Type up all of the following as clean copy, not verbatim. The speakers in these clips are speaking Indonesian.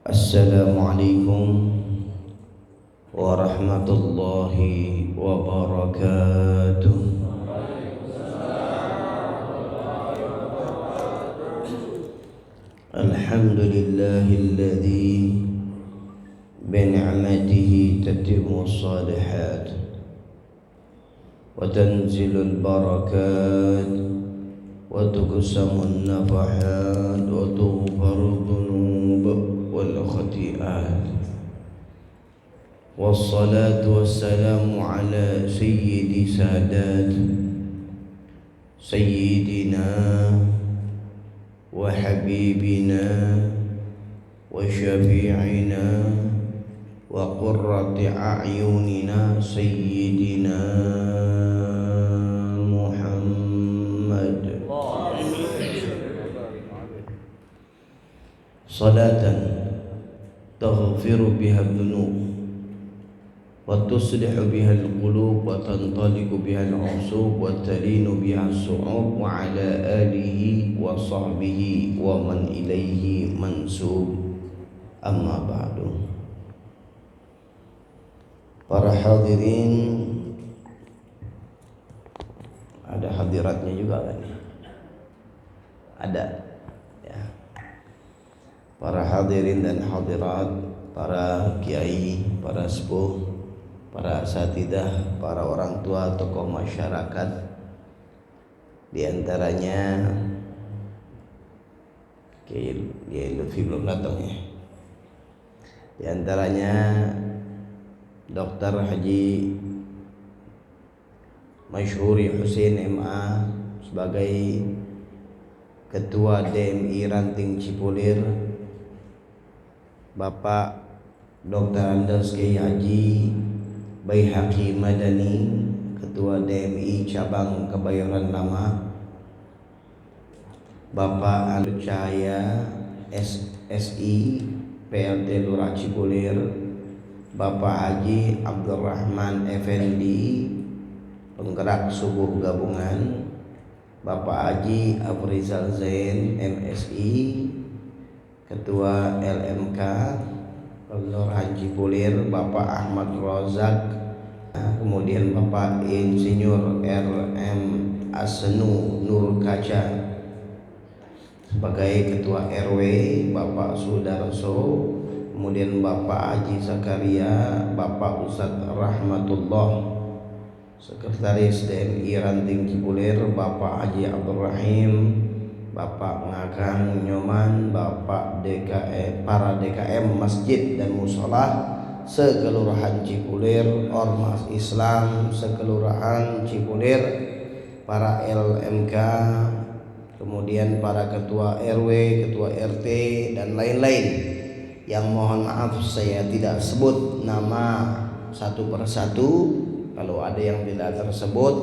Assalamualaikum warahmatullahi wabarakatuh. Alhamdulillahilladzi bini'matihi tatimmu shalihat wa tanzilul barakat wa tuqsamun nafahat wa tughfaru dhunub wal khati'at. Wassalatu wassalamu ala sayyidi sadat sayyidina wa habibina wa syafi'ina wa qurrati a'yunina sayyidina Muhammad salatan taghfiru biha dhunub wa tuslihu biha al-qulub wa tantaliqu biha al-'usub wa talinu biha as-su'ub wa ala alihi wa sahbihi wa man ilaihi mansub. Amma ba'du. Para hadirin, ada hadiratnya juga kan? Ada ya. Para hadirin dan hadirat, para kiai, para sepuh, para asatidah, para orang tua, tokoh masyarakat, di antaranya Kiai Lutfi belum datang ya. Di antaranya Dr. Haji Masyhuri Husein MA sebagai Ketua DMI Ranting Cipulir, Bapak Dr. Andes Kiai Haji Baihaqi Madani, Ketua DMI Cabang Kebayoran Lama, Bapak Anu Cahaya SSI PLT Lurah Cipulir, Bapak Haji Abdurrahman Effendi penggerak subuh gabungan, Bapak Haji Afrizal Zain MSI Ketua LMK Kelurahan Cipulir, Bapak Ahmad Rozak, kemudian Bapak Insinyur RM Asenu Nur Kaca sebagai Ketua RW, Bapak Sudarso, kemudian Bapak Haji Zakaria, Bapak Ustadz Rahmatullah, Sekretaris DMI Ranting Cipulir, Bapak Haji Abdul Rahim, Bapak Ngakang Nyoman, Bapak DKM, para DKM Masjid dan Musola sekelurahan Cipulir, Ormas Islam sekelurahan Cipulir, para LMK, kemudian para ketua RW, ketua RT dan lain-lain yang mohon maaf saya tidak sebut nama satu persatu. Kalau ada yang tidak tersebut,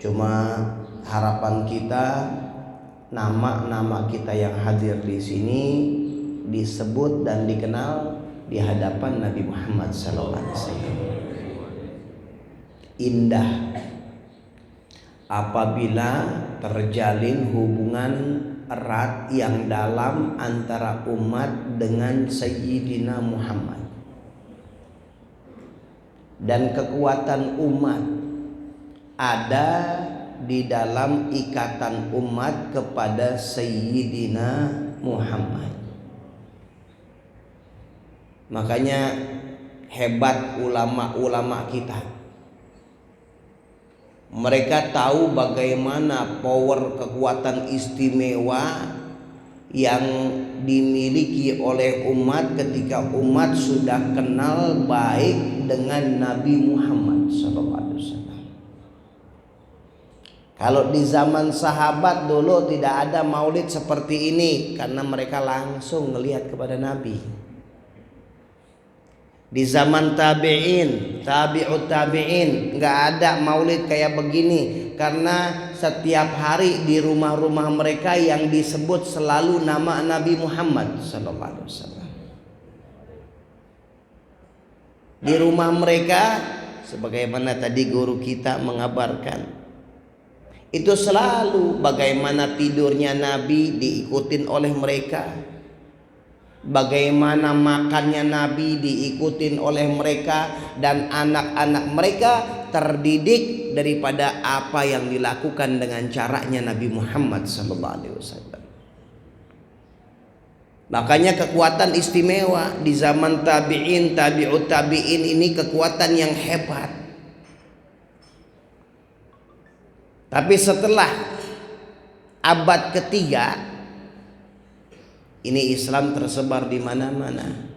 cuma harapan kita nama-nama kita yang hadir di sini disebut dan dikenal di hadapan Nabi Muhammad SAW. Indah apabila terjalin hubungan erat yang dalam antara umat dengan Sayyidina Muhammad, dan kekuatan umat ada di dalam ikatan umat kepada Sayyidina Muhammad. Makanya hebat ulama-ulama kita. Mereka tahu bagaimana power kekuatan istimewa yang dimiliki oleh umat ketika umat sudah kenal baik dengan Nabi Muhammad SAW. Kalau di zaman sahabat dulu tidak ada maulid seperti ini karena mereka langsung melihat kepada Nabi. Di zaman tabi'in, tabi'ut tabi'in, nggak ada maulid kayak begini karena setiap hari di rumah-rumah mereka yang disebut selalu nama Nabi Muhammad SAW. Di rumah mereka, sebagaimana tadi guru kita mengabarkan, itu selalu bagaimana tidurnya Nabi diikutin oleh mereka. bagaimana makannya Nabi diikutin oleh mereka, dan anak-anak mereka terdidik daripada apa yang dilakukan dengan caranya Nabi Muhammad SAW. Makanya kekuatan istimewa di zaman tabi'in, tabi'ut tabi'in ini kekuatan yang hebat. Tapi setelah abad ketiga, ini Islam tersebar di mana-mana.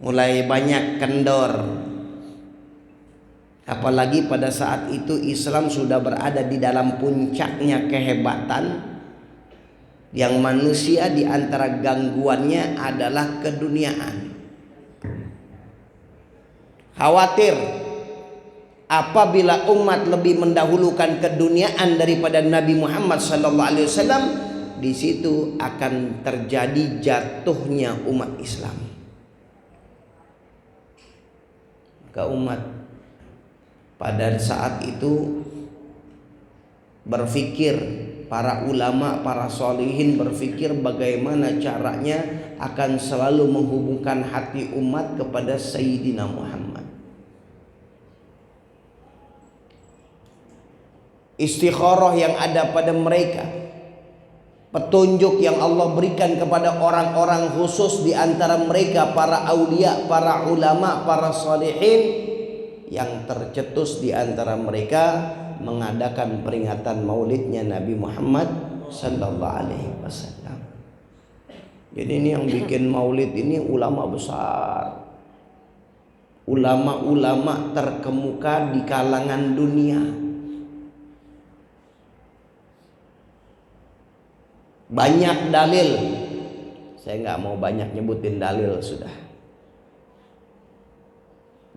Mulai banyak kendor. Apalagi pada saat itu Islam sudah berada di dalam puncaknya kehebatan, yang manusia di antara gangguannya adalah keduniaan. Khawatir apabila umat lebih mendahulukan keduniaan daripada Nabi Muhammad SAW, di situ akan terjadi jatuhnya umat Islam. Maka umat pada saat itu berpikir, para ulama, para solihin berpikir bagaimana caranya akan selalu menghubungkan hati umat kepada Sayyidina Muhammad. Istikharah yang ada pada mereka, petunjuk yang Allah berikan kepada orang-orang khusus di antara mereka, para aulia, para ulama, para solihin, yang tercetus di antara mereka mengadakan peringatan maulidnya Nabi Muhammad sallallahu alaihi wasallam. Jadi ini yang bikin maulid ini ulama besar, ulama-ulama terkemuka di kalangan dunia. Banyak dalil, saya nggak mau banyak nyebutin dalil, sudah.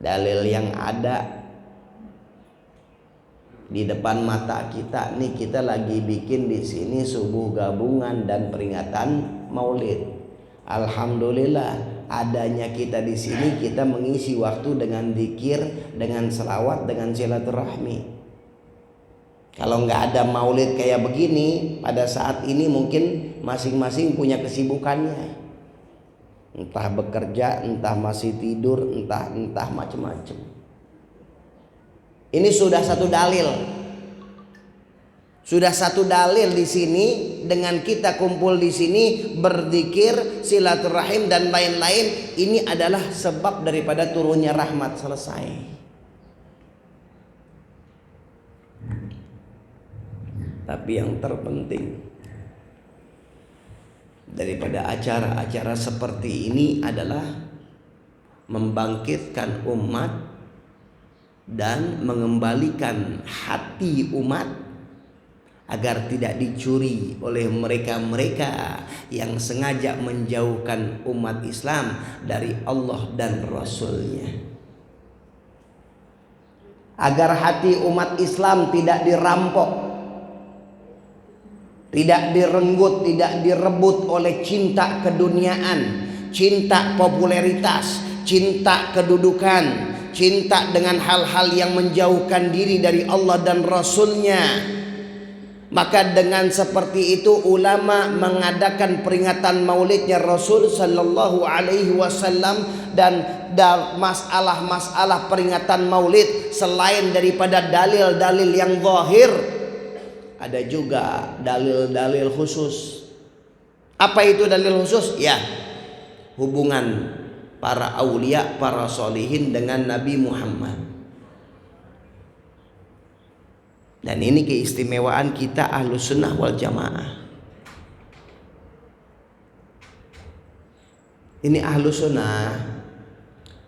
Dalil yang ada di depan mata kita nih, kita lagi bikin di sini subuh gabungan dan peringatan Maulid. Alhamdulillah adanya kita di sini, kita mengisi waktu dengan zikir, dengan selawat, dengan silaturahmi. Kalau nggak ada Maulid kayak begini, pada saat ini mungkin masing-masing punya kesibukannya. Entah bekerja, entah masih tidur, entah macam-macam. Ini sudah satu dalil. Sudah satu dalil di sini, dengan kita kumpul di sini berzikir, silaturahim dan lain-lain, ini adalah sebab daripada turunnya rahmat. Selesai. Tapi yang terpenting daripada acara-acara seperti ini adalah membangkitkan umat dan mengembalikan hati umat agar tidak dicuri oleh mereka-mereka yang sengaja menjauhkan umat Islam dari Allah dan Rasul-Nya. Agar hati umat Islam tidak dirampok, tidak direnggut, tidak direbut oleh cinta keduniaan, cinta popularitas, cinta kedudukan, cinta dengan hal-hal yang menjauhkan diri dari Allah dan Rasul-Nya. Maka dengan seperti itu ulama mengadakan peringatan maulidnya Rasul sallallahu alaihi wasallam, dan masalah-masalah peringatan maulid selain daripada dalil-dalil yang zahir, ada juga dalil-dalil khusus. Apa itu dalil khusus? Ya, hubungan para aulia, para solihin dengan Nabi Muhammad. Dan ini keistimewaan kita Ahlus Sunnah wal Jamaah. Ini Ahlus Sunnah,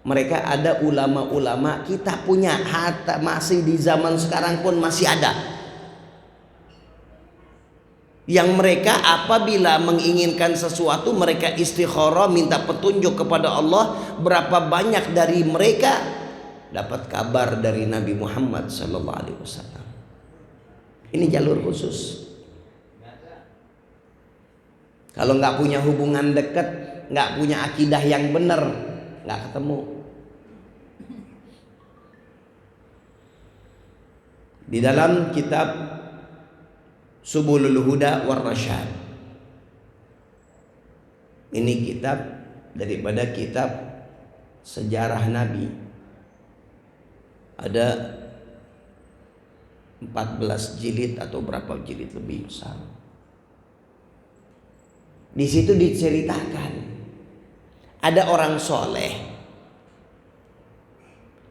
mereka ada ulama-ulama, kita punya, hatta masih di zaman sekarang pun masih ada, yang mereka apabila menginginkan sesuatu mereka istikharah, minta petunjuk kepada Allah. Berapa banyak dari mereka dapat kabar dari Nabi Muhammad SAW. Ini jalur khusus. Kalau nggak punya hubungan dekat, nggak punya akidah yang benar, nggak ketemu. Di dalam kitab Subulul Huda war Rasyad, Ini kitab daripada kitab sejarah Nabi. Ada 14 jilid atau berapa jilid lebih besar. Di situ diceritakan ada orang soleh,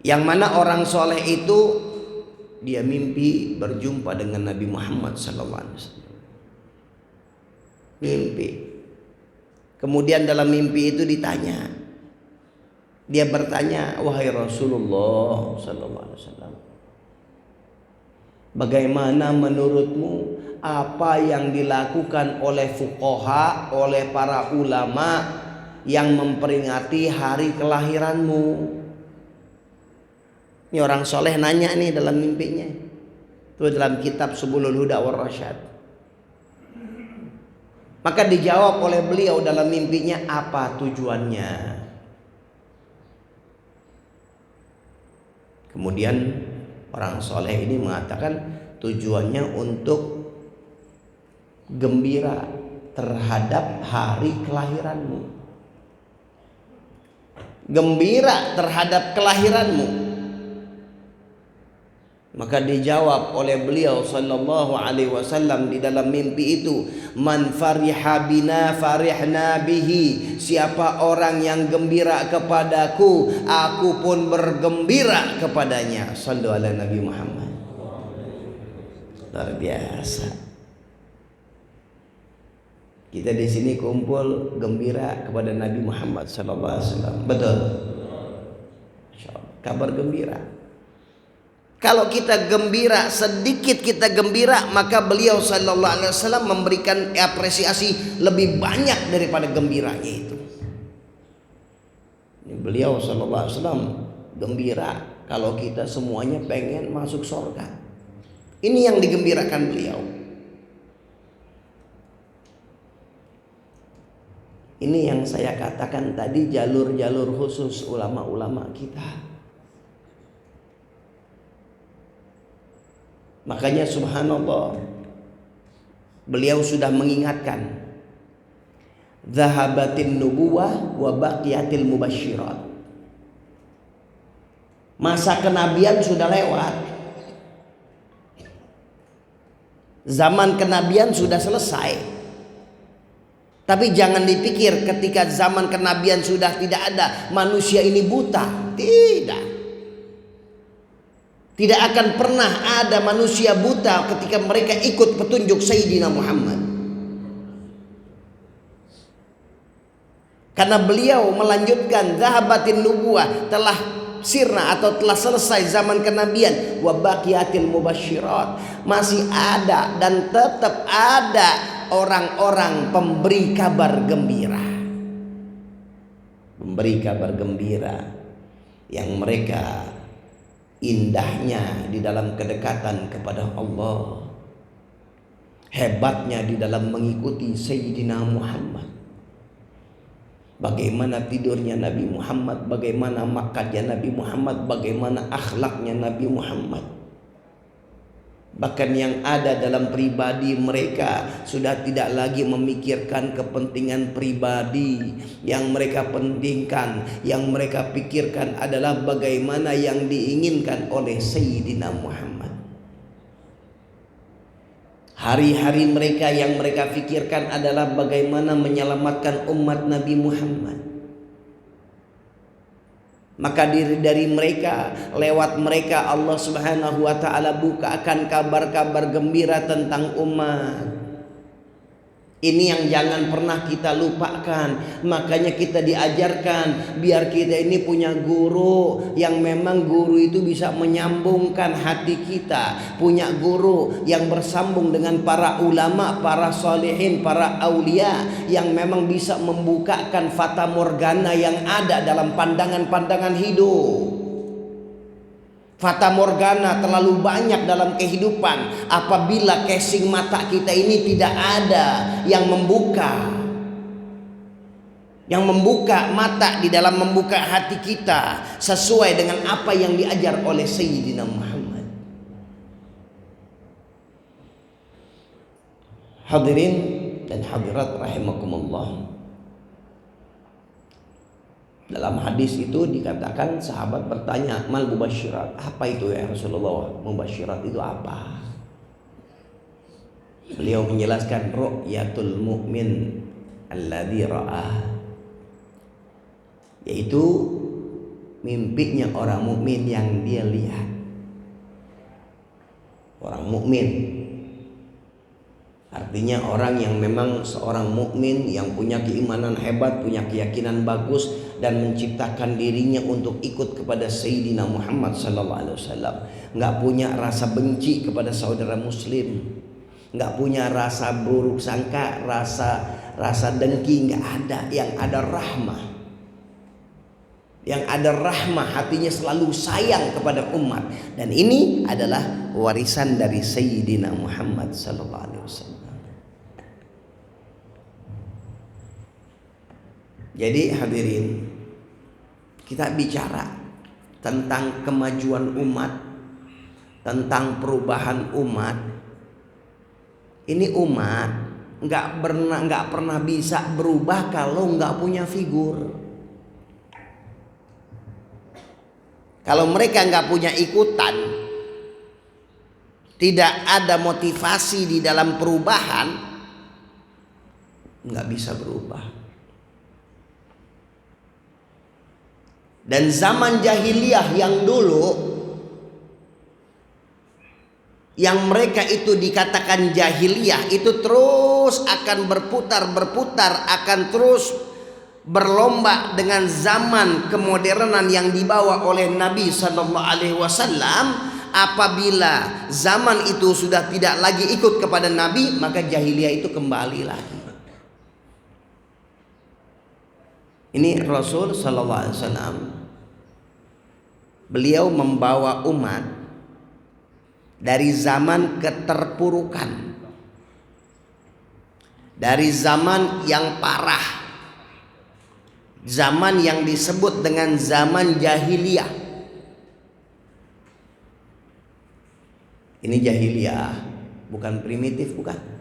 yang mana orang soleh itu dia mimpi berjumpa dengan Nabi Muhammad SAW. Mimpi. Kemudian dalam mimpi itu ditanya, dia bertanya, wahai Rasulullah SAW, bagaimana menurutmu apa yang dilakukan oleh fuqaha, oleh para ulama yang memperingati hari kelahiranmu? Ini orang soleh nanya nih dalam mimpinya. Itu dalam kitab Subulul Huda war Rasyad. Maka dijawab oleh beliau dalam mimpinya, apa tujuannya? Kemudian orang soleh ini mengatakan tujuannya untuk gembira terhadap hari kelahiranmu. Gembira terhadap kelahiranmu. Maka dijawab oleh beliau sallallahu alaihi wasallam di dalam mimpi itu, man fariha bina farihna bihi. Siapa orang yang gembira kepadaku, aku pun bergembira kepadanya. Sallu ala Nabi Muhammad. Luar biasa. Kita di sini kumpul gembira kepada Nabi Muhammad sallallahu alaihi wasallam. Betul. Kabar gembira. Kalau kita gembira, sedikit kita gembira, maka beliau sallallahu alaihi wasallam memberikan apresiasi lebih banyak daripada gembiranya itu. Beliau sallallahu alaihi wasallam gembira kalau kita semuanya pengen masuk surga. Ini yang digembirakan beliau. Ini yang saya katakan tadi, jalur-jalur khusus ulama-ulama kita. Makanya subhanallah, beliau sudah mengingatkan, zahabatin nubuwah wa baqiyatil mubasyirat. Masa kenabian sudah lewat. Zaman kenabian sudah selesai. Tapi jangan dipikir ketika zaman kenabian sudah tidak ada, manusia ini buta. Tidak. Tidak akan pernah ada manusia buta ketika mereka ikut petunjuk Sayyidina Muhammad. Karena beliau melanjutkan, zahabatin nubuwah, telah sirna atau telah selesai zaman kenabian, wa baqiyatil mubasyirat. Masih ada dan tetap ada orang-orang pemberi kabar gembira. Memberi kabar gembira yang mereka indahnya di dalam kedekatan kepada Allah, hebatnya di dalam mengikuti Sayyidina Muhammad. Bagaimana tidurnya Nabi Muhammad, bagaimana makannya Nabi Muhammad, bagaimana akhlaknya Nabi Muhammad. Bahkan yang ada dalam pribadi mereka sudah tidak lagi memikirkan kepentingan pribadi. Yang mereka pentingkan, yang mereka pikirkan adalah bagaimana yang diinginkan oleh Sayyidina Muhammad. Hari-hari mereka yang mereka pikirkan adalah bagaimana menyelamatkan umat Nabi Muhammad. Maka dari mereka, lewat mereka Allah Subhanahu wa ta'ala bukakan kabar-kabar gembira tentang umat. Ini yang jangan pernah kita lupakan. Makanya kita diajarkan biar kita ini punya guru yang memang guru itu bisa menyambungkan hati kita. Punya guru yang bersambung dengan para ulama, para salihin, para aulia, yang memang bisa membukakan fata morgana yang ada dalam pandangan-pandangan hidup. Fata morgana terlalu banyak dalam kehidupan. Apabila casing mata kita ini tidak ada yang membuka mata di dalam membuka hati kita sesuai dengan apa yang diajar oleh Sayyidina Muhammad. Hadirin dan hadirat rahimakumullah. Dalam hadis itu dikatakan sahabat bertanya, mal mubasyirat, apa itu ya Rasulullah? Mubasyirat itu apa? Beliau menjelaskan ru'yatul mu'min alladzi ra'ah, yaitu mimpinya orang mukmin yang dia lihat. Orang mukmin artinya orang yang memang seorang mukmin yang punya keimanan hebat, punya keyakinan bagus, dan menciptakan dirinya untuk ikut kepada Sayyidina Muhammad sallallahu alaihi wasallam. Nggak punya rasa benci kepada saudara muslim, nggak punya rasa buruk sangka, rasa dengki, nggak ada. Yang ada rahmah. Yang ada rahmah, hatinya selalu sayang kepada umat. Dan ini adalah warisan dari Sayyidina Muhammad sallallahu alaihi wasallam. Jadi hadirin, kita bicara tentang kemajuan umat, tentang perubahan umat. Ini umat nggak pernah bisa berubah kalau nggak punya figur. Kalau mereka nggak punya ikutan, tidak ada motivasi di dalam perubahan, nggak bisa berubah. Dan zaman jahiliyah yang dulu, yang mereka itu dikatakan jahiliyah, itu terus akan berputar, akan terus berlomba dengan zaman kemodernan yang dibawa oleh Nabi Sallallahu Alaihi Wasallam. Apabila zaman itu sudah tidak lagi ikut kepada Nabi, maka jahiliyah itu kembali lagi. Ini Rasul Sallallahu Alaihi Wasallam, beliau membawa umat dari zaman keterpurukan, dari zaman yang parah, zaman yang disebut dengan zaman jahiliyah. Ini jahiliyah, bukan primitif, bukan.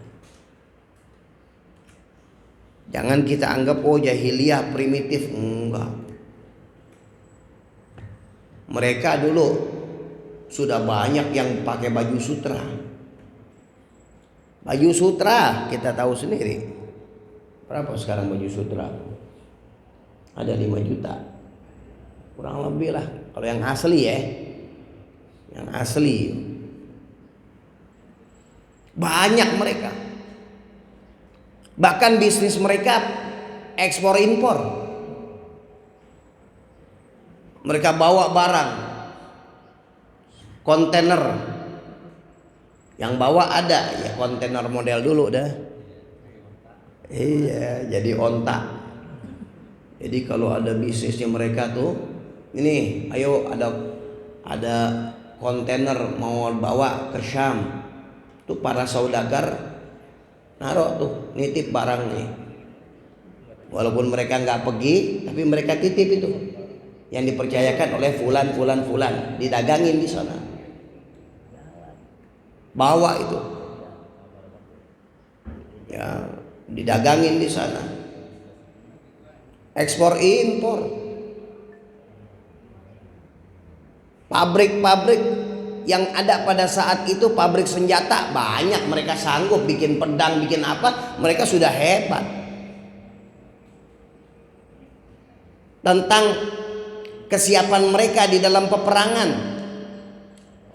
Jangan kita anggap jahiliyah primitif, enggak. Mereka dulu sudah banyak yang pakai baju sutra. Baju sutra kita tahu sendiri. Berapa sekarang baju sutra? Ada 5 juta. Kurang lebih lah. Kalau yang asli ya. Yang asli. Banyak mereka. Bahkan bisnis mereka ekspor impor. Mereka bawa barang kontainer, yang bawa ada ya kontainer model dulu dah. Iya, jadi ontak. Jadi kalau ada bisnisnya mereka tuh, ini ayo ada kontainer mau bawa ke Syam. Tuh para saudagar naruh tuh nitip barang nih. Walaupun mereka nggak pergi, tapi mereka titip itu. Yang dipercayakan oleh fulan, didagangin di sana. Bawa itu. Ya, didagangin di sana. Ekspor impor. Pabrik-pabrik yang ada pada saat itu, pabrik senjata banyak, mereka sanggup bikin pedang, bikin apa, mereka sudah hebat. Tentang kesiapan mereka di dalam peperangan,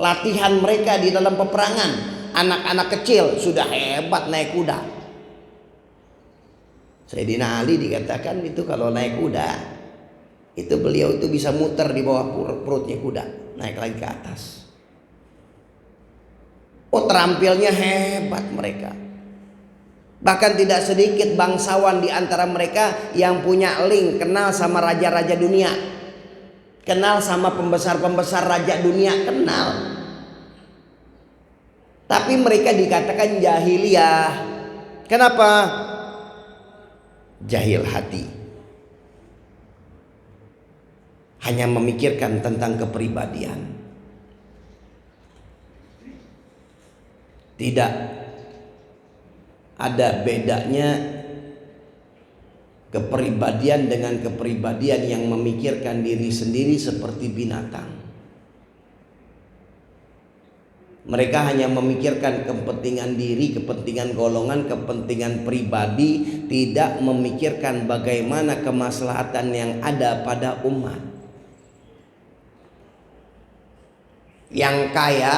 latihan mereka di dalam peperangan, anak-anak kecil sudah hebat naik kuda. Sayyidina Ali dikatakan itu kalau naik kuda, itu beliau itu bisa muter di bawah perutnya kuda, naik lagi ke atas. Terampilnya hebat mereka. Bahkan tidak sedikit bangsawan di antara mereka yang punya link, kenal sama raja-raja dunia, kenal sama pembesar-pembesar raja dunia, kenal. Tapi mereka dikatakan jahiliyah. Kenapa? Jahil hati. Hanya memikirkan tentang kepribadian. Tidak ada bedanya kepribadian dengan kepribadian yang memikirkan diri sendiri seperti binatang. Mereka hanya memikirkan kepentingan diri, kepentingan golongan, kepentingan pribadi, tidak memikirkan bagaimana kemaslahatan yang ada pada umat. Yang kaya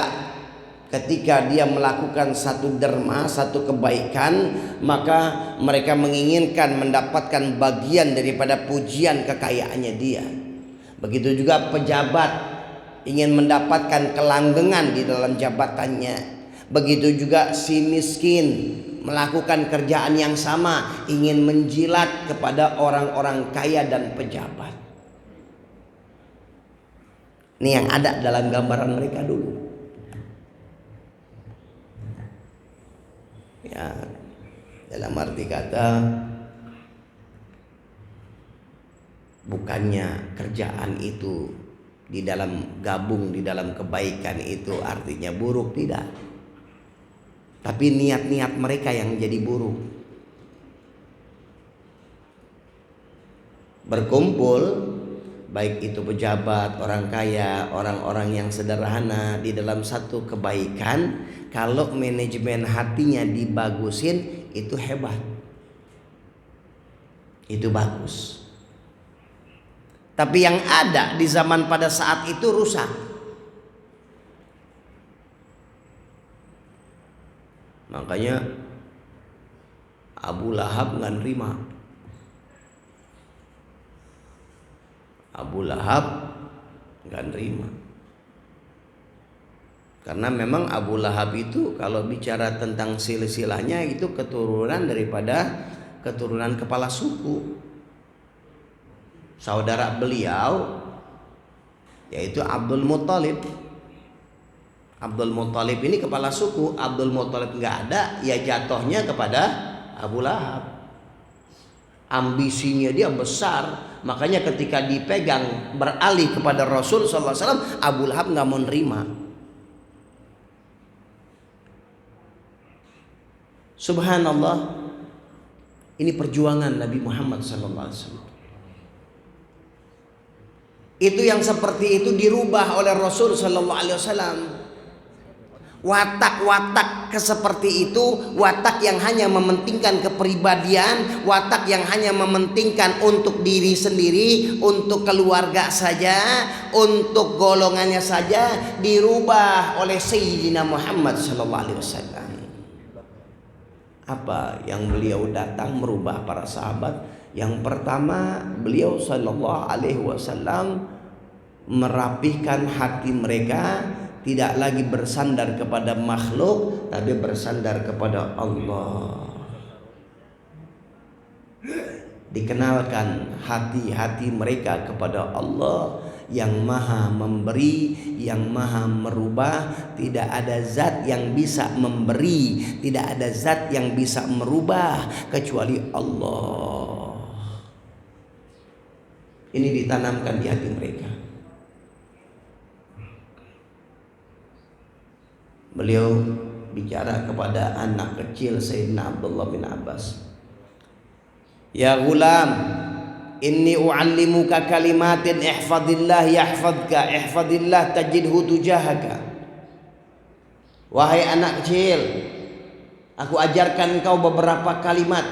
ketika dia melakukan satu derma, satu kebaikan, maka mereka menginginkan mendapatkan bagian daripada pujian kekayaannya dia. Begitu juga pejabat ingin mendapatkan kelanggengan di dalam jabatannya. Begitu juga si miskin melakukan kerjaan yang sama, ingin menjilat kepada orang-orang kaya dan pejabat. Ini yang ada dalam gambaran mereka dulu. Ya, dalam arti kata, bukannya kerjaan itu di dalam gabung di dalam kebaikan itu artinya buruk, tidak. Tapi niat-niat mereka yang jadi buruk. Berkumpul, baik itu pejabat, orang kaya, orang-orang yang sederhana di dalam satu kebaikan, kalau manajemen hatinya dibagusin, itu hebat. Itu bagus. Tapi yang ada di zaman pada saat itu rusak. Makanya Abu Lahab nggak nerima. Abu Lahab nggak nerima. Karena memang Abu Lahab itu kalau bicara tentang silsilahnya itu keturunan daripada keturunan kepala suku. Saudara beliau yaitu Abdul Muthalib. Abdul Muthalib ini kepala suku. Abdul Muthalib nggak ada, ya jatuhnya kepada Abu Lahab. Ambisinya dia besar, makanya ketika dipegang beralih kepada Rasul SAW, Abu Lahab nggak mau nerima. Subhanallah, ini perjuangan Nabi Muhammad SAW. Itu yang seperti itu dirubah oleh Rasul Sallallahu Alaihi Wasallam. Watak-watak seperti itu, watak yang hanya mementingkan kepribadian, watak yang hanya mementingkan untuk diri sendiri, untuk keluarga saja, untuk golongannya saja, dirubah oleh Sayyidina Muhammad Sallallahu Alaihi Wasallam. Apa yang beliau datang merubah para sahabat? Yang pertama, beliau Sallallahu Alaihi Wasallam merapihkan hati mereka, tidak lagi bersandar kepada makhluk, tapi bersandar kepada Allah. Dikenalkan hati-hati mereka kepada Allah yang maha memberi, yang maha merubah. Tidak ada zat yang bisa memberi, tidak ada zat yang bisa merubah kecuali Allah. Ini ditanamkan di hati mereka. Beliau bicara kepada anak kecil Sayyidina Abdullah bin Abbas. Ya gulam, inni u'allimuka kalimatin ihfadillah yahfadka, ihfadillah tajidhu tujahaka. Wahai anak kecil, aku ajarkan engkau beberapa kalimat.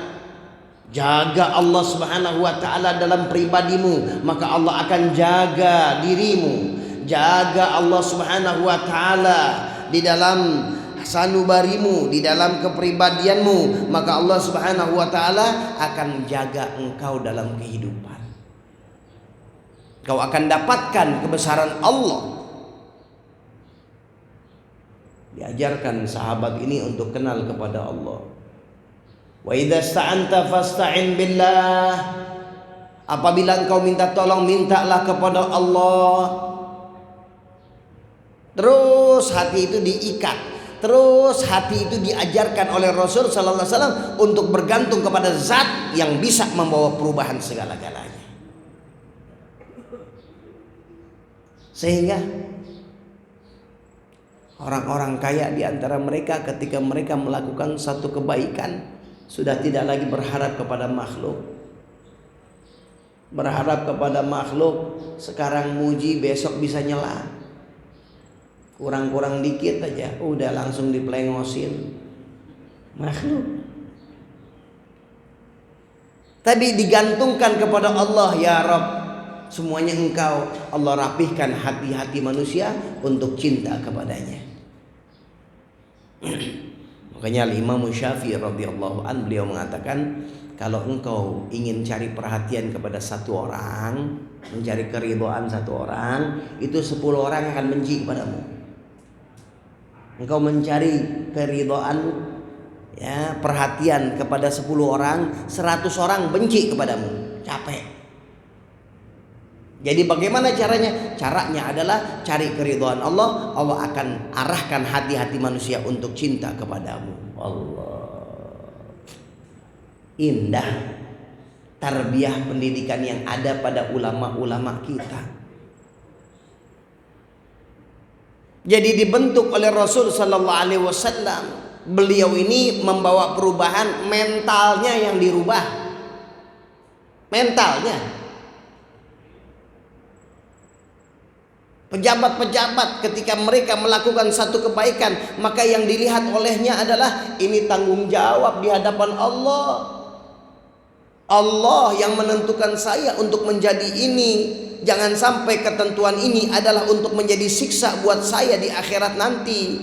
Jaga Allah Subhanahu wa ta'ala dalam pribadimu, maka Allah akan jaga dirimu. Jaga Allah Subhanahu wa ta'ala di dalam sanubarimu, di dalam kepribadianmu, maka Allah Subhanahu wa ta'ala akan jaga engkau dalam kehidupan. Kau akan dapatkan kebesaran Allah. Diajarkan sahabat ini untuk kenal kepada Allah. Wa idza sta'anta fasta'in billah. Apabila engkau minta tolong, mintalah kepada Allah. Terus hati itu diikat, terus hati itu diajarkan oleh Rasul sallallahu alaihi wasallam untuk bergantung kepada zat yang bisa membawa perubahan segala-galanya. Sehingga orang-orang kaya di antara mereka ketika mereka melakukan satu kebaikan sudah tidak lagi berharap kepada makhluk. Berharap kepada makhluk, sekarang muji besok bisa nyela. Kurang-kurang dikit aja udah langsung diplengosin makhluk. Tapi digantungkan kepada Allah, ya Rabb, semuanya Engkau. Allah rapihkan hati-hati manusia untuk cinta kepadanya. Makanya Imam Syafi'i radhiyallahu an, beliau mengatakan, kalau engkau ingin cari perhatian kepada satu orang, mencari keridhaan satu orang, itu 10 orang akan benci kepadamu. Engkau mencari keridhaan, ya, perhatian kepada 10 orang, 100 orang benci kepadamu. Capek. Jadi bagaimana caranya? Caranya adalah cari keridhaan Allah. Allah akan arahkan hati-hati manusia untuk cinta kepadamu. Allah. Indah tarbiyah pendidikan yang ada pada ulama-ulama kita. Jadi dibentuk oleh Rasul sallallahu alaihi wasallam. Beliau ini membawa perubahan, mentalnya yang dirubah. Mentalnya. Pejabat-pejabat ketika mereka melakukan satu kebaikan, maka yang dilihat olehnya adalah ini tanggung jawab di hadapan Allah. Allah yang menentukan saya untuk menjadi ini. Jangan sampai ketentuan ini adalah untuk menjadi siksa buat saya di akhirat nanti.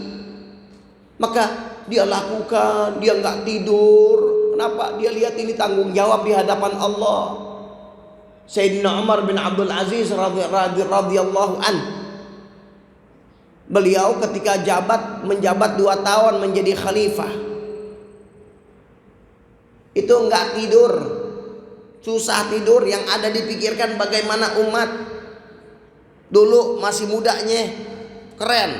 Maka dia lakukan, dia nggak tidur. Kenapa? Dia lihat ini tanggung jawab di hadapan Allah. Sayyidina Umar bin Abdul Aziz radhiyallahu an, beliau ketika menjabat 2 tahun menjadi khalifah, itu nggak tidur, susah tidur. Yang ada dipikirkan bagaimana umat. Dulu masih mudanya keren,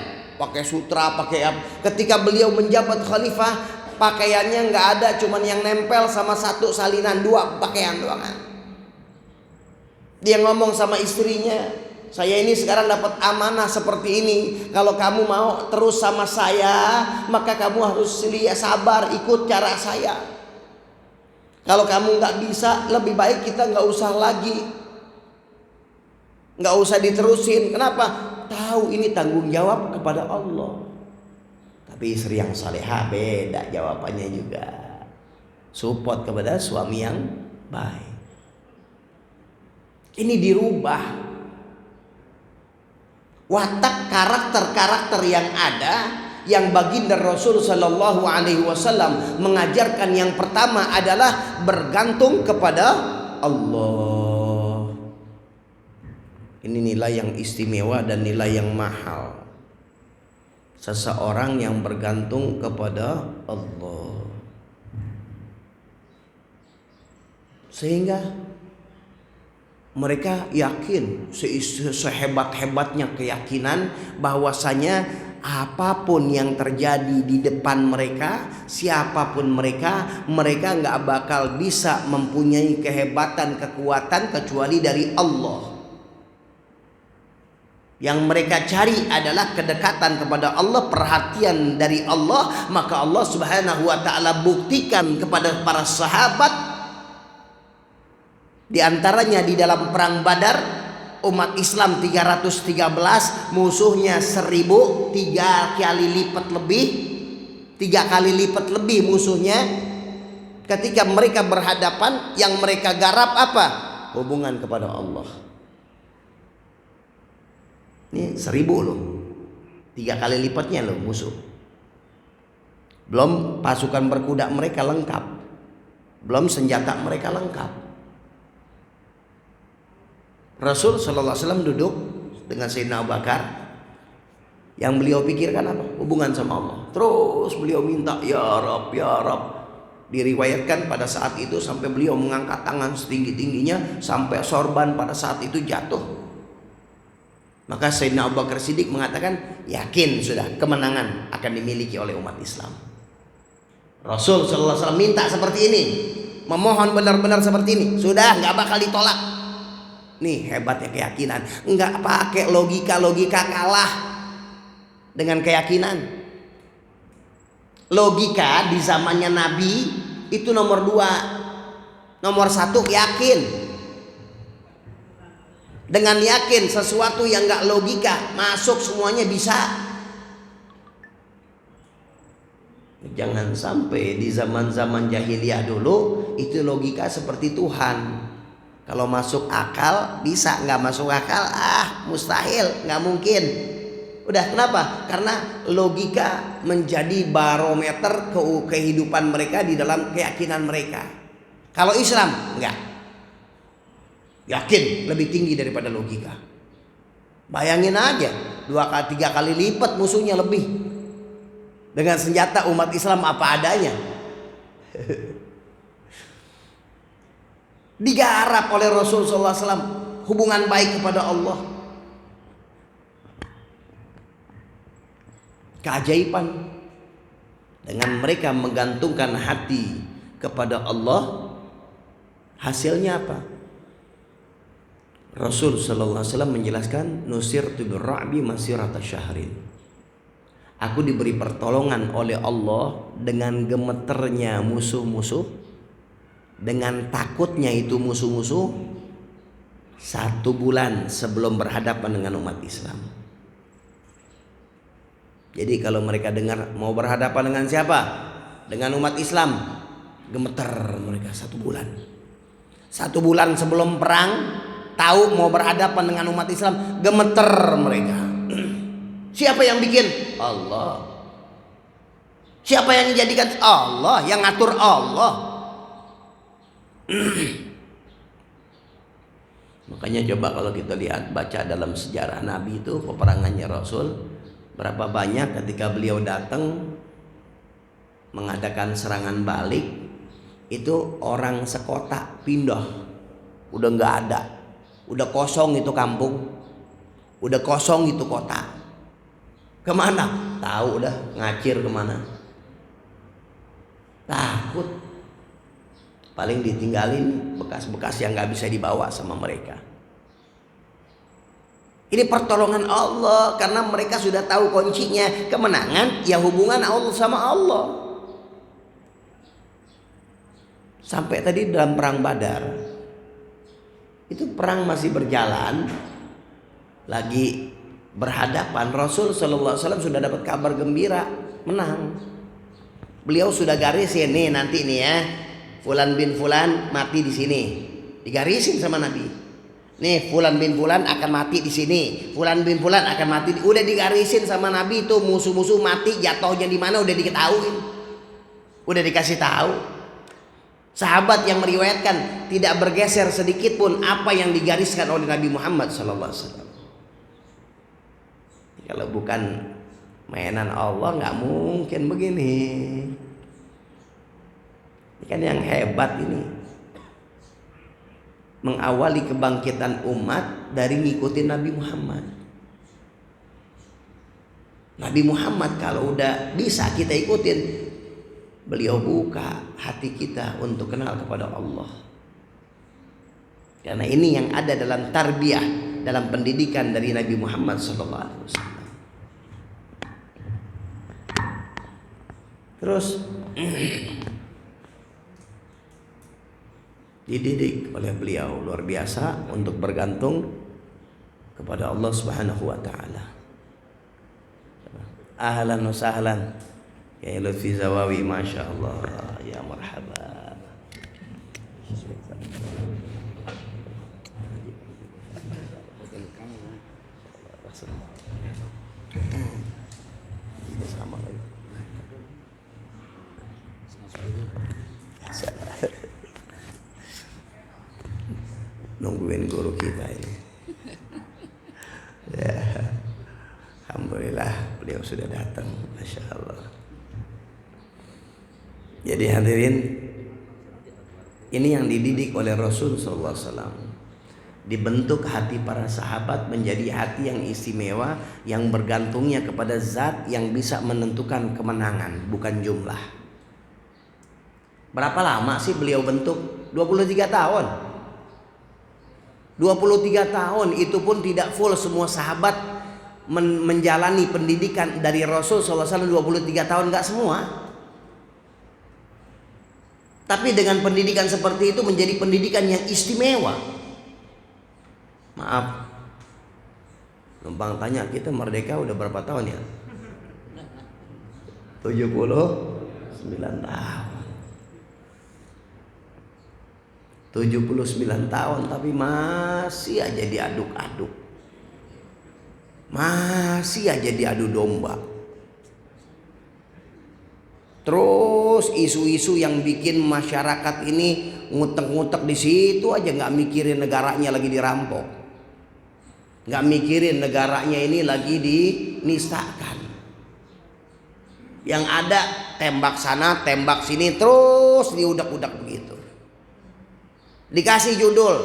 pakai sutra, pakai apa. Ketika beliau menjabat khalifah, pakaiannya nggak ada, cuman yang nempel sama satu salinan, 2 pakaian doang. Dia ngomong sama istrinya, saya ini sekarang dapat amanah seperti ini. Kalau kamu mau terus sama saya, maka kamu harus sabar, ikut cara saya. Kalau kamu nggak bisa, lebih baik kita nggak usah lagi, nggak usah diterusin. Kenapa? Tahu ini tanggung jawab kepada Allah. Tapi istri yang salehah beda jawabannya juga. Support kepada suami yang baik. Ini dirubah. Watak karakter-karakter yang ada, yang baginda Rasul sallallahu alaihi wasallam mengajarkan, yang pertama adalah bergantung kepada Allah. Ini nilai yang istimewa dan nilai yang mahal. Seseorang yang bergantung kepada Allah. Sehingga mereka yakin, sehebat-hebatnya keyakinan bahwasanya apapun yang terjadi di depan mereka, siapapun mereka nggak bakal bisa mempunyai kehebatan, kekuatan kecuali dari Allah. Yang mereka cari adalah kedekatan kepada Allah, perhatian dari Allah. Maka Allah Subhanahu wa ta'ala buktikan kepada para sahabat. Di antaranya di dalam perang Badar, umat Islam 313, musuhnya 1000, 3 kali lipat lebih. 3 kali lipat lebih musuhnya. Ketika mereka berhadapan, yang mereka garap apa? Hubungan kepada Allah. Ini 1000 loh, 3 kali lipatnya loh musuh. Belum pasukan berkuda mereka lengkap, belum senjata mereka lengkap. Rasul sallallahu alaihi wasallam duduk dengan Sayyidina Abu Bakar. Yang beliau pikirkan apa? Hubungan sama Allah. Terus beliau minta, ya Rabb, ya Rabb. Diriwayatkan pada saat itu sampai beliau mengangkat tangan setinggi-tingginya, sampai sorban pada saat itu jatuh. Maka Sayyidina Abu Bakar Siddiq mengatakan, yakin sudah kemenangan akan dimiliki oleh umat Islam. Rasul sallallahu alaihi wasallam minta seperti ini, memohon benar-benar seperti ini, sudah nggak bakal ditolak. Nih hebatnya keyakinan, nggak pakai logika kalah dengan keyakinan. Logika di zamannya Nabi itu nomor 2, nomor 1 yakin. dengan yakin sesuatu yang gak logika masuk semuanya bisa. Jangan sampai di zaman-zaman jahiliyah dulu itu logika seperti Tuhan. Kalau masuk akal bisa, nggak masuk akal mustahil, nggak mungkin. Udah, kenapa? Karena logika menjadi barometer kehidupan mereka di dalam keyakinan mereka. Kalau Islam enggak, yakin lebih tinggi daripada logika. Bayangin aja, 2-3 kali lipat musuhnya lebih, dengan senjata umat Islam apa adanya. Digarap oleh Rasulullah SAW hubungan baik kepada Allah. Keajaiban dengan mereka menggantungkan hati kepada Allah, hasilnya apa? Rasul sallallahu alaihi wasallam menjelaskan, nusirtu birra'bi masirata syahrin. Aku diberi pertolongan oleh Allah dengan gemeternya musuh-musuh, dengan takutnya itu musuh-musuh 1 bulan sebelum berhadapan dengan umat Islam. Jadi kalau mereka dengar mau berhadapan dengan siapa? Dengan umat Islam, gemeter mereka 1 bulan. 1 bulan sebelum perang, tahu mau berhadapan dengan umat Islam, gemeter mereka. Siapa yang bikin? Allah. Siapa yang dijadikan? Allah. Yang ngatur Allah. Makanya coba kalau kita lihat, baca dalam sejarah Nabi itu, peperangannya Rasul, berapa banyak ketika beliau datang mengadakan serangan balik, itu orang sekota pindah, udah nggak ada, udah kosong itu kampung, udah kosong itu kota. Kemana? Tahu udah ngacir kemana? Takut, paling ditinggalin bekas-bekas yang nggak bisa dibawa sama mereka. Ini pertolongan Allah karena mereka sudah tahu kuncinya kemenangan ya hubungan Allah sama Allah. Sampai tadi dalam perang Badar, itu perang masih berjalan, lagi berhadapan, Rasul sallallahu alaihi wasallam sudah dapat kabar gembira menang. Beliau sudah garisin nih, nanti nih ya, Fulan bin Fulan mati di sini, digarisin sama Nabi. Nih Fulan bin Fulan akan mati di sini, Fulan bin Fulan akan mati. Udah digarisin sama Nabi itu, musuh-musuh mati jatuhnya di mana udah diketahuin, udah dikasih tahu. Sahabat yang meriwayatkan tidak bergeser sedikit pun apa yang digariskan oleh Nabi Muhammad SAW. Kalau bukan mainan Allah nggak mungkin begini. Ini kan yang hebat ini, mengawali kebangkitan umat dari ngikutin Nabi Muhammad. Nabi Muhammad kalau udah bisa kita ikutin, beliau buka hati kita untuk kenal kepada Allah. Karena ini yang ada dalam tarbiyah, dalam pendidikan dari Nabi Muhammad SAW. Terus dididik oleh beliau luar biasa untuk bergantung kepada Allah Subhanahu wa taala. Ahlan wa sahlan ya Lutfi Zawawi, Masya Allah, ya marhaba. Sama lagi. Nungguin guru kita ini. Ya, alhamdulillah beliau sudah datang, Masya Allah. Jadi hadirin, ini yang dididik oleh Rasul SAW. Dibentuk hati para sahabat menjadi hati yang istimewa, yang bergantungnya kepada zat yang bisa menentukan kemenangan, bukan jumlah. Berapa lama sih beliau bentuk? 23 tahun. 23 tahun itu pun tidak full semua sahabat menjalani pendidikan dari Rasul SAW 23 tahun, gak semua. Tapi dengan pendidikan seperti itu menjadi pendidikan yang istimewa. Maaf, numpang tanya, kita merdeka udah berapa tahun ya? 79 tahun. 79 tahun tapi masih aja diaduk-aduk. Masih aja diadu domba. Terus isu-isu yang bikin masyarakat ini ngutek-ngutek di situ aja, nggak mikirin negaranya lagi dirampok, nggak mikirin negaranya ini lagi dinistakan. Yang ada tembak sana, tembak sini, terus diudak-udak begitu. Dikasih judul,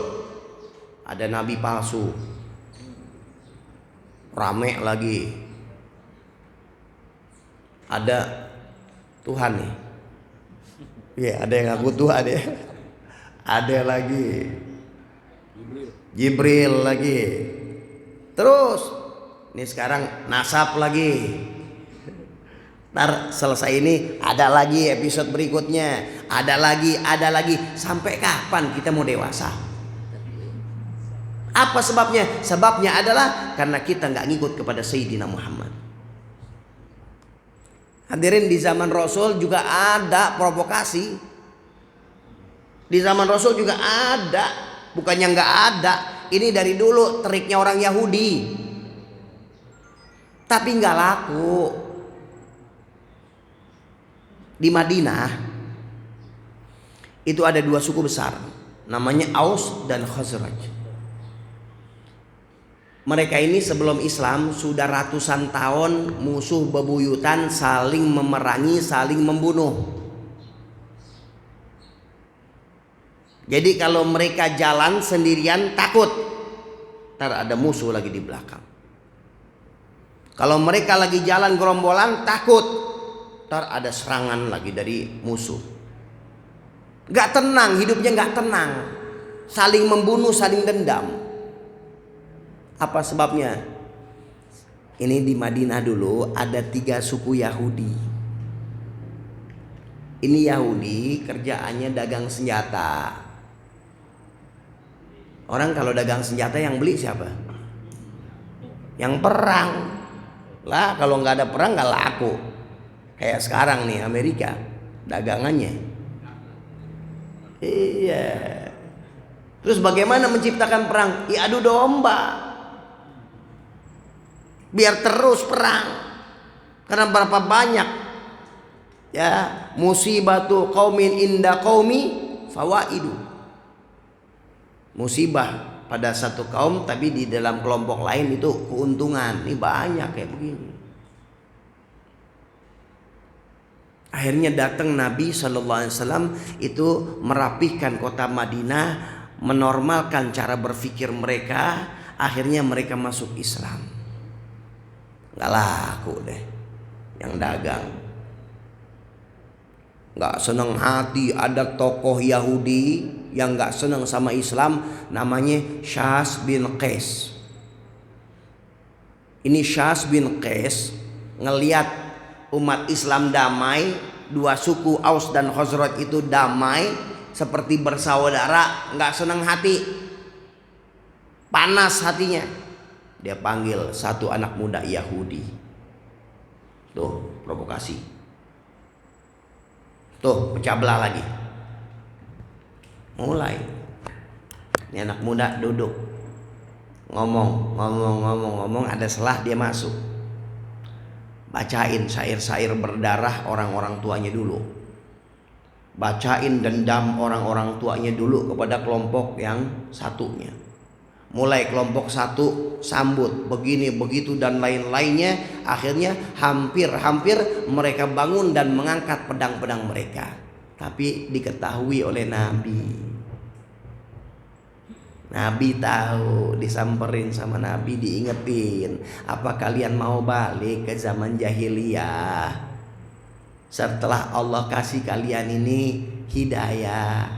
ada nabi palsu, rame lagi. Ada Tuhan nih, ya ada yang ngaku Tuhan ya. Ada lagi Jibril lagi. Terus ini sekarang nasab lagi. Ntar selesai ini ada lagi episode berikutnya, ada lagi. Sampai kapan kita mau dewasa? Apa sebabnya? Sebabnya adalah karena kita nggak ngikut kepada Sayyidina Muhammad. Hadirin, di zaman Rasul juga ada provokasi. Di zaman Rasul juga ada, bukannya nggak ada. Ini dari dulu triknya orang Yahudi, tapi nggak laku. Di Madinah itu ada dua suku besar, namanya Aus dan Khazraj. Mereka ini sebelum Islam sudah ratusan tahun musuh bebuyutan, saling memerangi, saling membunuh. Jadi kalau mereka jalan sendirian takut, ntar ada musuh lagi di belakang. Kalau mereka lagi jalan gerombolan takut, ntar ada serangan lagi dari musuh. Gak tenang, hidupnya gak tenang. Saling membunuh, saling dendam. Apa sebabnya? Ini di Madinah dulu ada 3 suku Yahudi. Ini Yahudi kerjaannya dagang senjata. Orang kalau dagang senjata yang beli siapa? Yang perang. Lah kalau nggak ada perang nggak laku. Kayak sekarang nih Amerika dagangannya. Iya. Terus bagaimana menciptakan perang? Ya adu domba. Biar terus perang. Karena berapa banyak ya musibatu qaumin inda qaumi fawaidu. Musibah pada satu kaum tapi di dalam kelompok lain itu keuntungan. Ini banyak kayak begini. Akhirnya datang Nabi SAW itu merapihkan kota Madinah, menormalkan cara berpikir mereka. Akhirnya mereka masuk Islam. Gak laku deh yang dagang. Gak senang hati ada tokoh Yahudi yang gak senang sama Islam, namanya Syas bin Qais. Ini Syas bin Qais ngelihat umat Islam damai, 2 suku Aus dan Khazraj itu damai seperti bersaudara, gak senang hati, panas hatinya. Dia panggil satu anak muda Yahudi. Tuh provokasi. Tuh pecah belah lagi. Mulai. Ini anak muda duduk. Ngomong, ada selah dia masuk. Bacain syair-syair berdarah orang-orang tuanya dulu. Bacain dendam orang-orang tuanya dulu kepada kelompok yang satunya. Mulai kelompok satu sambut begini begitu dan lain-lainnya. Akhirnya hampir mereka bangun dan mengangkat pedang-pedang mereka. Tapi diketahui oleh Nabi. Nabi tahu, disamperin sama Nabi, diingetin, apa kalian mau balik ke zaman jahiliyah setelah Allah kasih kalian ini hidayah?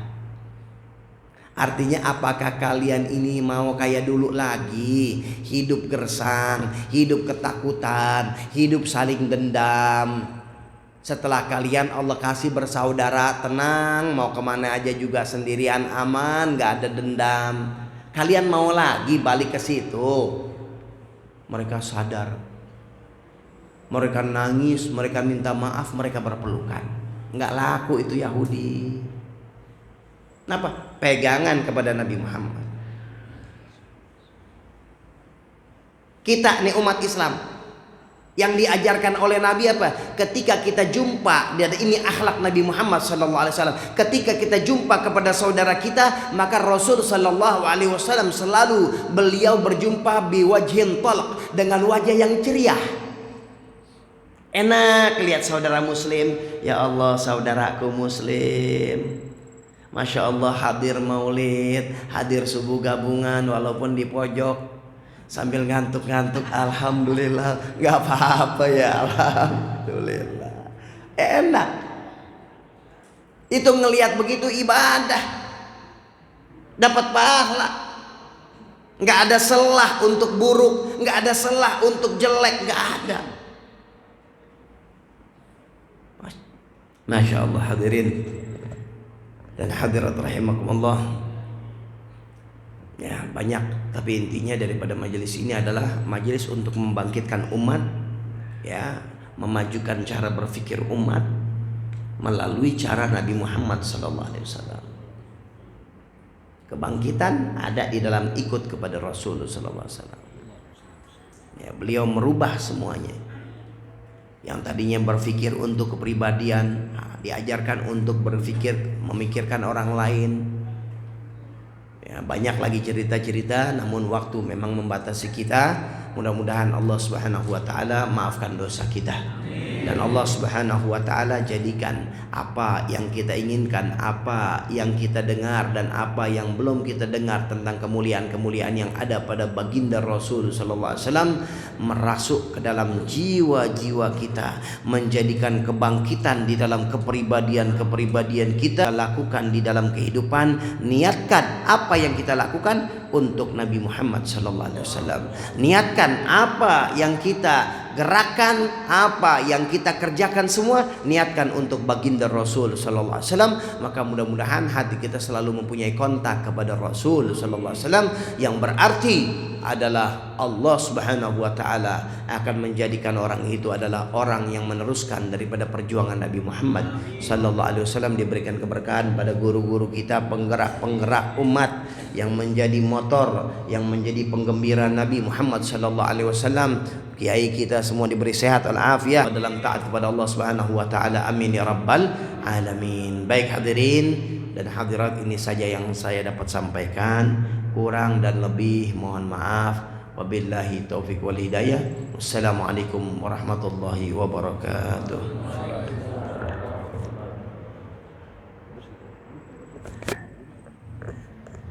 Artinya apakah kalian ini mau kayak dulu lagi, hidup gersang, hidup ketakutan, hidup saling dendam? Setelah kalian Allah kasih bersaudara, tenang, mau kemana aja juga sendirian, aman, gak ada dendam. Kalian mau lagi balik ke situ? Mereka sadar, mereka nangis, mereka minta maaf, mereka berpelukan. Nggak laku itu Yahudi. Kenapa? Pegangan kepada Nabi Muhammad. Kita nih umat Islam, yang diajarkan oleh Nabi apa? Ketika kita jumpa, dan ini akhlak Nabi Muhammad SAW. Ketika kita jumpa kepada saudara kita, maka Rasul SAW selalu beliau berjumpa biwajhin talq, dengan wajah yang ceria. Enak lihat saudara Muslim. Ya Allah, saudaraku Muslim, Masya Allah, hadir maulid, hadir subuh gabungan walaupun di pojok, sambil ngantuk-ngantuk. Alhamdulillah, nggak apa-apa ya, alhamdulillah. Enak. Itu ngelihat begitu ibadah, dapat pahala. Nggak ada celah untuk buruk, nggak ada celah untuk jelek, nggak ada. Masya Allah, hadirin dan hadirat rahimakumullah. Ya, banyak, tapi intinya daripada majelis ini adalah majelis untuk membangkitkan umat, ya, memajukan cara berpikir umat melalui cara Nabi Muhammad SAW. Kebangkitan ada di dalam ikut kepada Rasul SAW. Ya, beliau merubah semuanya. Yang tadinya berpikir untuk kepribadian, diajarkan untuk berpikir, memikirkan orang lain. Ya, banyak lagi cerita-cerita, namun waktu memang membatasi kita. Mudah-mudahan Allah Subhanahu wa taala maafkan dosa kita. Dan Allah Subhanahu wa taala jadikan apa yang kita inginkan, apa yang kita dengar dan apa yang belum kita dengar tentang kemuliaan-kemuliaan yang ada pada baginda Rasul sallallahu alaihi wasallam merasuk ke dalam jiwa-jiwa kita, menjadikan kebangkitan di dalam kepribadian-kepribadian kita lakukan di dalam kehidupan. Niatkan apa yang kita lakukan untuk Nabi Muhammad sallallahu alaihi wasallam. Niatkan apa yang kita gerakan, apa yang kita kerjakan, semua niatkan untuk baginda Rasul sallallahu alaihi wasallam. Maka mudah-mudahan hati kita selalu mempunyai kontak kepada Rasul sallallahu alaihi wasallam, yang berarti adalah Allah Subhanahu wa taala akan menjadikan orang itu adalah orang yang meneruskan daripada perjuangan Nabi Muhammad sallallahu alaihi wasallam. Diberikan keberkahan pada guru-guru kita, penggerak-penggerak umat, yang menjadi motor, yang menjadi penggembira Nabi Muhammad sallallahu alaihi wasallam. Kiai kita semua diberi sehat walafiat dalam taat kepada Allah Subhanahu wa taala. Amin ya rabbal alamin. Baik hadirin dan hadirat, ini saja yang saya dapat sampaikan. Kurang dan lebih mohon maaf. Wabillahi taufik wal hidayah. Wassalamualaikum warahmatullahi wabarakatuh.